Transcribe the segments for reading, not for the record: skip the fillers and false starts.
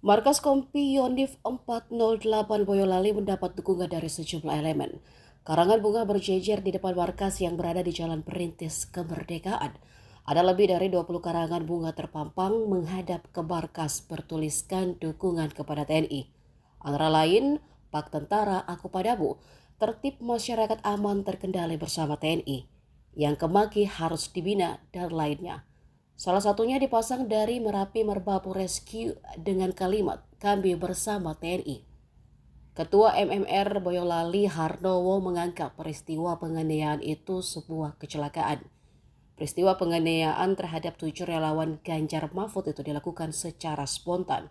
Markas Kompi Yonif 408 Boyolali mendapat dukungan dari sejumlah elemen. Karangan bunga berjejer di depan markas yang berada di Jalan Perintis Kemerdekaan. Ada lebih dari 20 karangan bunga terpampang menghadap ke markas bertuliskan dukungan kepada TNI. Antara lain, Pak Tentara Aku Padamu, tertib masyarakat aman terkendali bersama TNI, yang kemaki harus dibina, dan lainnya. Salah satunya dipasang dari Merapi Merbabu Rescue dengan kalimat "Kami bersama TNI". Ketua MMR Boyolali Harnowo menganggap peristiwa penganiayaan itu sebuah kecelakaan. Peristiwa penganiayaan terhadap 7 relawan Ganjar Mahfud itu dilakukan secara spontan.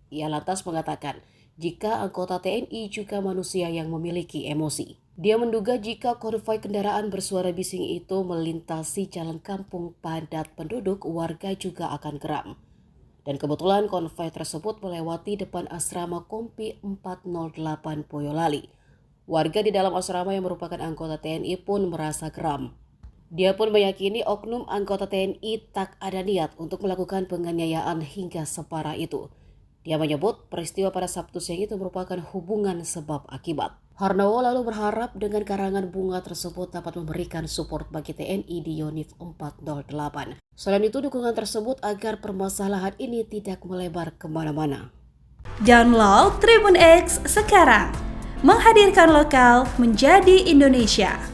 Ia lantas mengatakan, jika anggota TNI juga manusia yang memiliki emosi. Dia menduga jika konvoi kendaraan bersuara bising itu melintasi jalan kampung padat penduduk, warga juga akan geram. Dan kebetulan konvoi tersebut melewati depan asrama Kompi 408 Boyolali. Warga di dalam asrama yang merupakan anggota TNI pun merasa geram. Dia pun meyakini oknum anggota TNI tak ada niat untuk melakukan penganiayaan hingga separah itu. Dia menyebut peristiwa pada Sabtu siang itu merupakan hubungan sebab akibat. Harnowo lalu berharap dengan karangan bunga tersebut dapat memberikan support bagi TNI di Yonif 408. Selain itu, dukungan tersebut agar permasalahan ini tidak melebar kemana-mana. Download Tribun X sekarang, menghadirkan lokal menjadi Indonesia.